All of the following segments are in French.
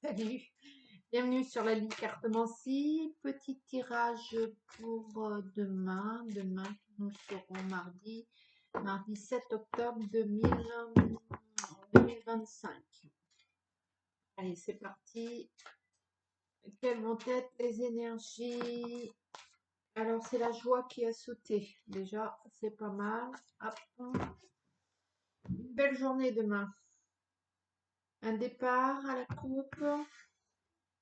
Salut, bienvenue sur la ligne cartomancie. Petit tirage pour demain. Demain, nous serons mardi 7 octobre 2025. Allez, c'est parti. Quelles vont être les énergies? Alors, c'est la joie qui a sauté. Déjà, c'est pas mal. Hop. Une belle journée demain. Un départ à la coupe,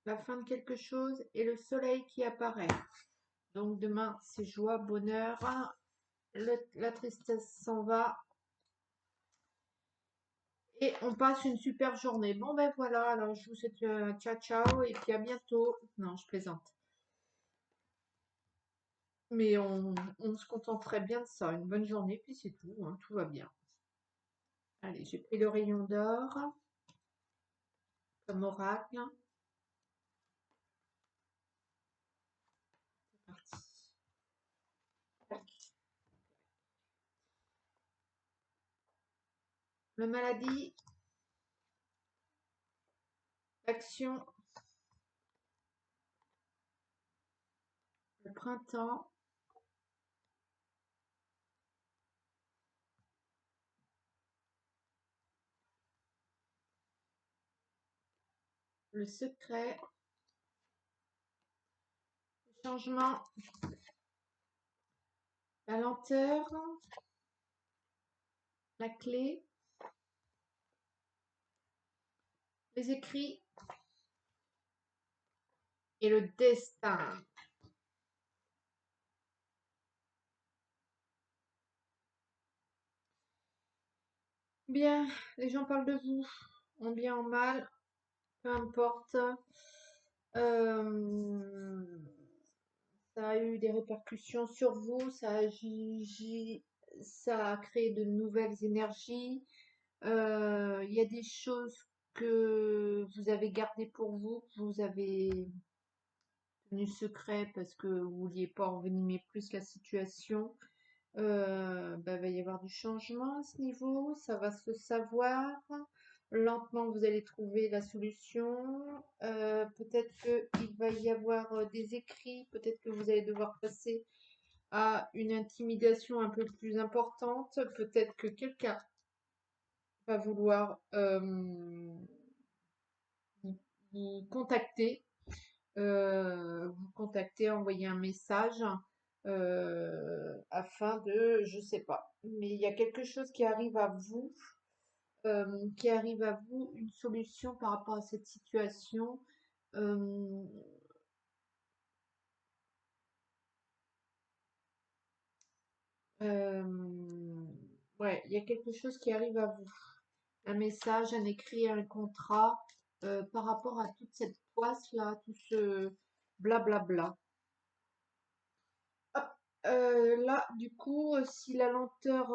la fin de quelque chose et le soleil qui apparaît. Donc demain, c'est joie, bonheur. La tristesse s'en va. Et on passe une super journée. Bon ben voilà, alors je vous souhaite ciao ciao et puis à bientôt. Non, je plaisante. Mais on se contenterait bien de ça. Une bonne journée, puis c'est tout, hein, tout va bien. Allez, j'ai pris le rayon d'or comme oracle. C'est parti. Le maladie, l'action, le printemps, le secret, le changement, la lenteur, la clé, les écrits et le destin. Bien, les gens parlent de vous, en bien, en mal, peu importe. Ça a eu des répercussions sur vous, ça a créé de nouvelles énergies. Il y a des choses que vous avez gardées pour vous, que vous avez tenu secret parce que vous vouliez pas envenimer plus la situation. Va y avoir du changement à ce niveau, ça va se savoir. Lentement, vous allez trouver la solution. Peut-être qu'il va y avoir des écrits, peut-être que vous allez devoir passer à une intimidation un peu plus importante. Peut-être que quelqu'un va vouloir vous, vous contacter, envoyer un message afin de, je sais pas, mais il y a quelque chose qui arrive à vous, une solution par rapport à cette situation. Euh, euh, ouais, il y a quelque chose qui arrive à vous. Un message, un écrit, un contrat par rapport à toute cette poisse-là, tout ce blablabla. Hop, là, du coup, si la lenteur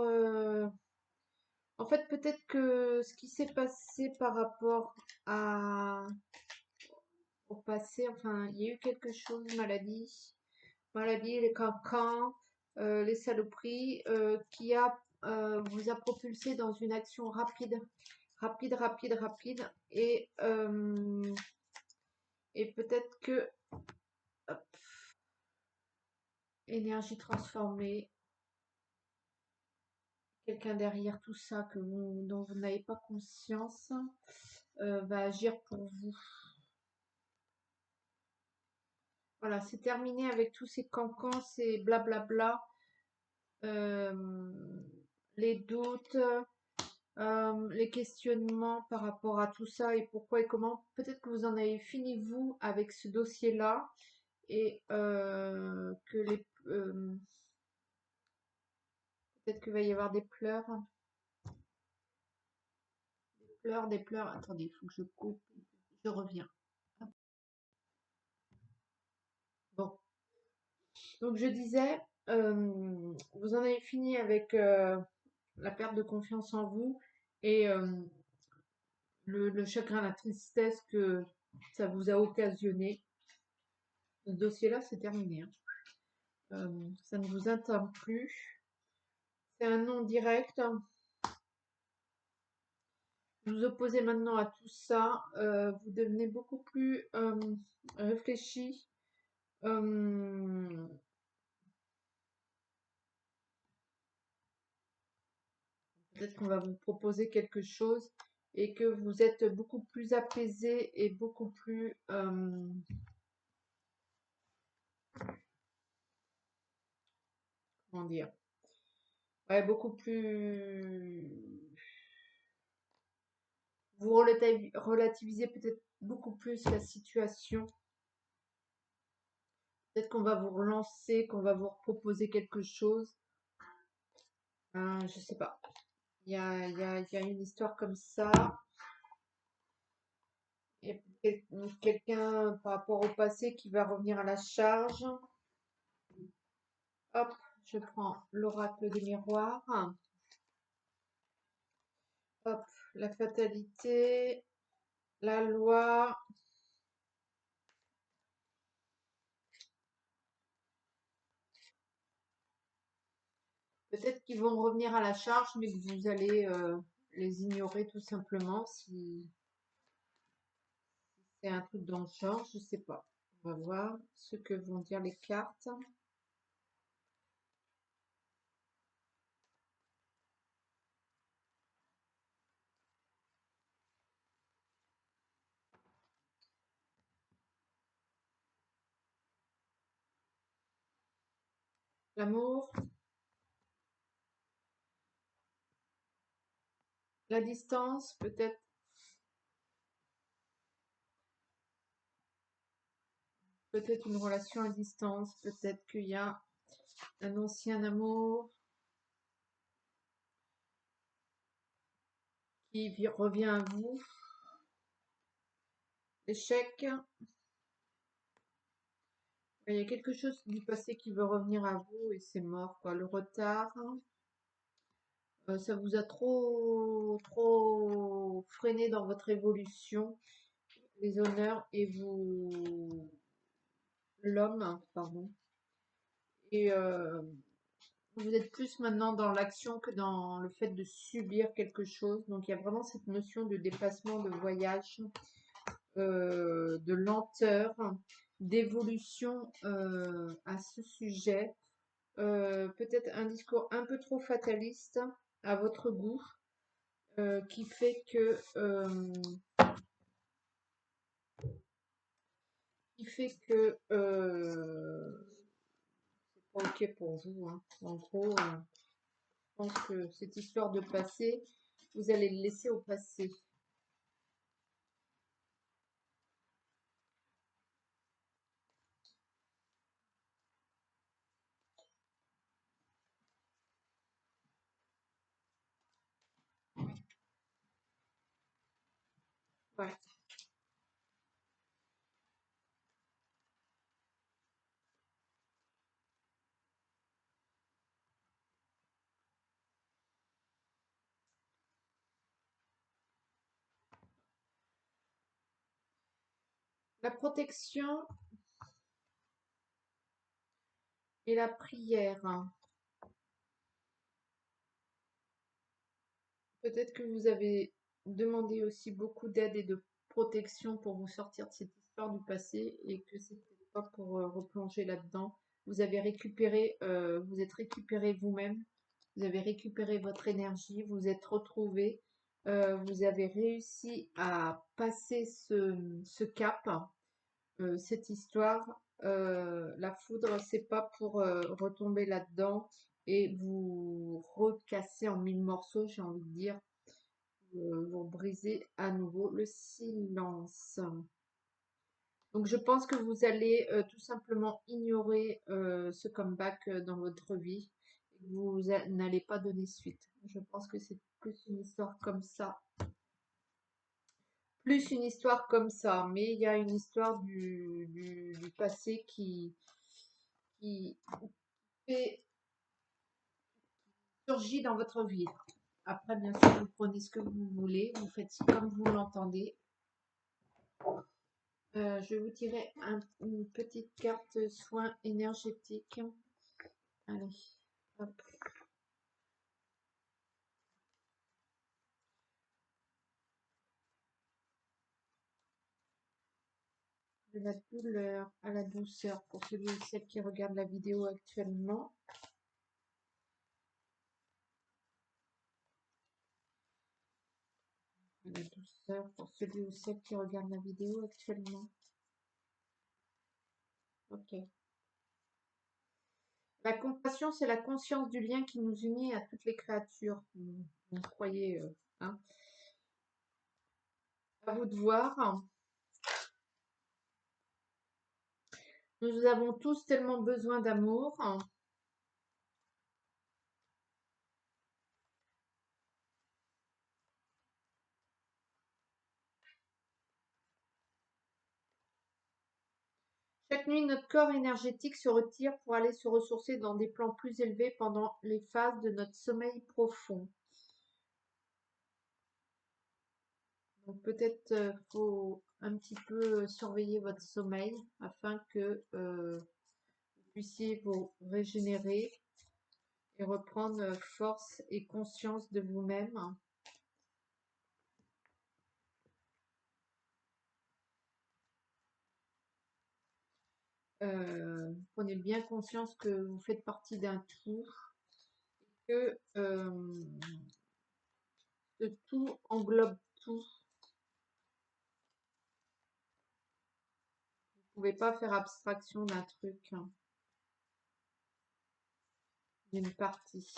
en fait, peut-être que ce qui s'est passé par rapport à au passé, enfin, il y a eu quelque chose, maladie, les cancans, les saloperies, vous a propulsé dans une action rapide, et peut-être que hop, énergie transformée, quelqu'un derrière tout ça dont vous n'avez pas conscience, va agir pour vous. Voilà, c'est terminé avec tous ces cancans, ces blablabla, euh, les doutes, les questionnements par rapport à tout ça et pourquoi et comment. Peut-être que vous en avez fini, vous, avec ce dossier-là et peut-être qu'il va y avoir des pleurs, des pleurs. Attendez, il faut que je coupe, je reviens. Bon, donc je disais, vous en avez fini avec la perte de confiance en vous et le chagrin, la tristesse que ça vous a occasionné. Ce dossier-là, c'est terminé, hein. Ça ne vous atteint plus. C'est un non direct. Vous vous opposez maintenant à tout ça, vous devenez beaucoup plus réfléchi. euh, Peut-être qu'on va vous proposer quelque chose et que vous êtes beaucoup plus apaisé et beaucoup plus, comment dire, ouais, beaucoup plus, vous relativisez peut-être beaucoup plus la situation. Peut-être qu'on va vous relancer, qu'on va vous proposer quelque chose. Je sais pas. Il y a une histoire comme ça. Il y a quelqu'un par rapport au passé qui va revenir à la charge. Hop, je prends l'oracle des miroirs. Hop, la fatalité, la loi. Peut-être qu'ils vont revenir à la charge, mais que vous allez les ignorer tout simplement si c'est un truc dans le genre, je sais pas. On va voir ce que vont dire les cartes. L'amour, la distance, peut-être une relation à distance, peut-être qu'il y a un ancien amour qui revient à vous. L'échec, il y a quelque chose du passé qui veut revenir à vous et c'est mort, quoi. Le retard, ça vous a trop freiné dans votre évolution, les honneurs et l'homme, pardon. Et vous êtes plus maintenant dans l'action que dans le fait de subir quelque chose. Donc il y a vraiment cette notion de déplacement, de voyage, de lenteur, d'évolution à ce sujet. Peut-être un discours un peu trop fataliste à votre goût, qui fait que c'est pas ok pour vous, hein. En gros, je pense que cette histoire de passé, vous allez le laisser au passé. Ouais. La protection et la prière. Peut-être que vous avez demandé aussi beaucoup d'aide et de protection pour vous sortir de cette histoire du passé et que c'est peut-être pas pour replonger là-dedans. Vous avez récupéré, vous êtes récupéré vous-même, vous avez récupéré votre énergie, vous êtes retrouvé, vous avez réussi à passer ce cap, cette histoire. La foudre, c'est pas pour retomber là-dedans et vous recasser en mille morceaux, j'ai envie de dire, vous brisez à nouveau le silence. Donc je pense que vous allez tout simplement ignorer ce comeback dans votre vie. Vous n'allez pas donner suite. Je pense que c'est plus une histoire comme ça. Plus une histoire comme ça. Mais il y a une histoire du passé qui fait, surgit dans votre vie. Après, bien sûr, vous prenez ce que vous voulez. Vous faites comme vous l'entendez. Je vais vous tirer une petite carte soin énergétique. Allez, hop. De la douleur à la douceur pour celui ou celle qui regarde la vidéo actuellement. La douceur pour celui ou celle qui regarde la vidéo actuellement. Ok. La compassion, c'est la conscience du lien qui nous unit à toutes les créatures. Vous croyez, hein. À vous de voir. Nous avons tous tellement besoin d'amour. Chaque nuit, notre corps énergétique se retire pour aller se ressourcer dans des plans plus élevés pendant les phases de notre sommeil profond. Donc peut-être faut un petit peu surveiller votre sommeil afin que vous puissiez vous régénérer et reprendre force et conscience de vous-même. Prenez bien conscience que vous faites partie d'un tout, que ce tout englobe tout. Vous ne pouvez pas faire abstraction d'un truc, hein, d'une partie.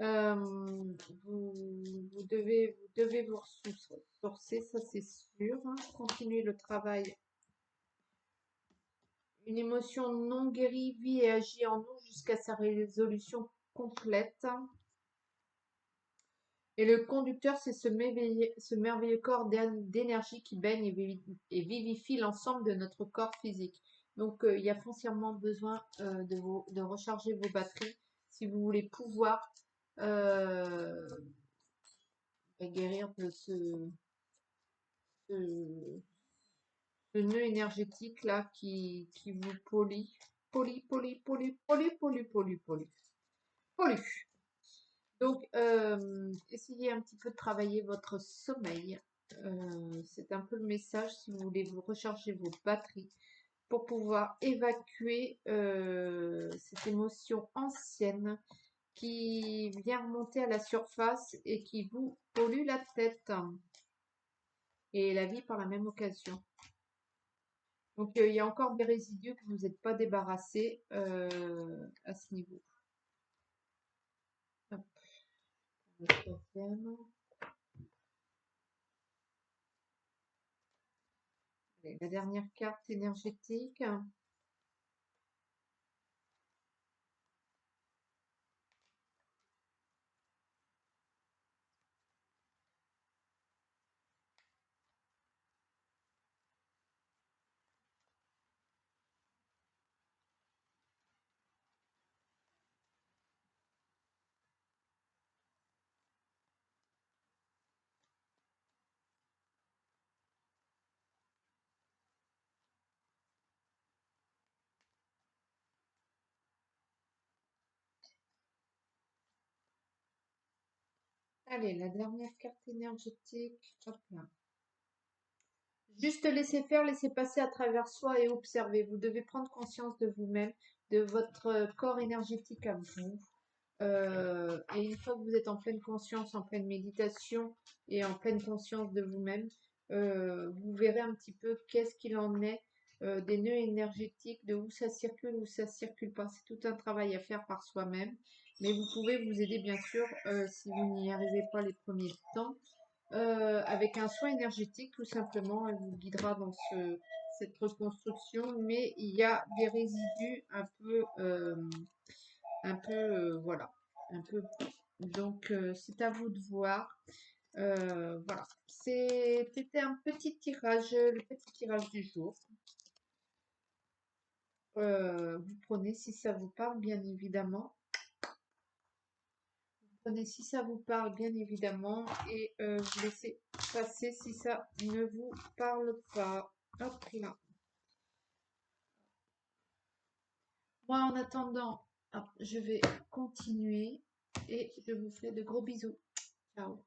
Vous devez vous ressourcer, ça c'est sûr, hein. Continuez le travail. Une émotion non guérie vit et agit en nous jusqu'à sa résolution complète. Et le conducteur, c'est ce merveilleux corps d'énergie qui baigne et vivifie l'ensemble de notre corps physique. Donc, il y a foncièrement besoin de recharger vos batteries si vous voulez pouvoir euh, guérir de ce, ce nœud énergétique là qui vous pollue. Donc, essayez un petit peu de travailler votre sommeil. C'est un peu le message si vous voulez vous recharger vos batteries pour pouvoir évacuer cette émotion ancienne qui vient remonter à la surface et qui vous pollue la tête et la vie par la même occasion. Donc, il y a encore des résidus que vous n'êtes pas débarrassés à ce niveau. Hop, le troisième. Allez, la dernière carte énergétique. Allez, la dernière carte énergétique. Hop là. Juste laisser faire, laisser passer à travers soi et observer. Vous devez prendre conscience de vous-même, de votre corps énergétique à vous. Et une fois que vous êtes en pleine conscience, en pleine méditation et en pleine conscience de vous-même, vous verrez un petit peu qu'est-ce qu'il en est des nœuds énergétiques, de où ça circule pas. C'est tout un travail à faire par soi-même. Mais vous pouvez vous aider bien sûr si vous n'y arrivez pas les premiers temps avec un soin énergétique tout simplement. Elle vous guidera dans cette reconstruction. Mais il y a des résidus voilà, un peu. Donc c'est à vous de voir. Voilà, c'était un petit tirage, le petit tirage du jour. Vous prenez si ça vous parle, bien évidemment. Prenez si ça vous parle, bien évidemment, et vous laissez passer si ça ne vous parle pas. Hop là. Moi, en attendant, hop, je vais continuer et je vous fais de gros bisous. Ciao.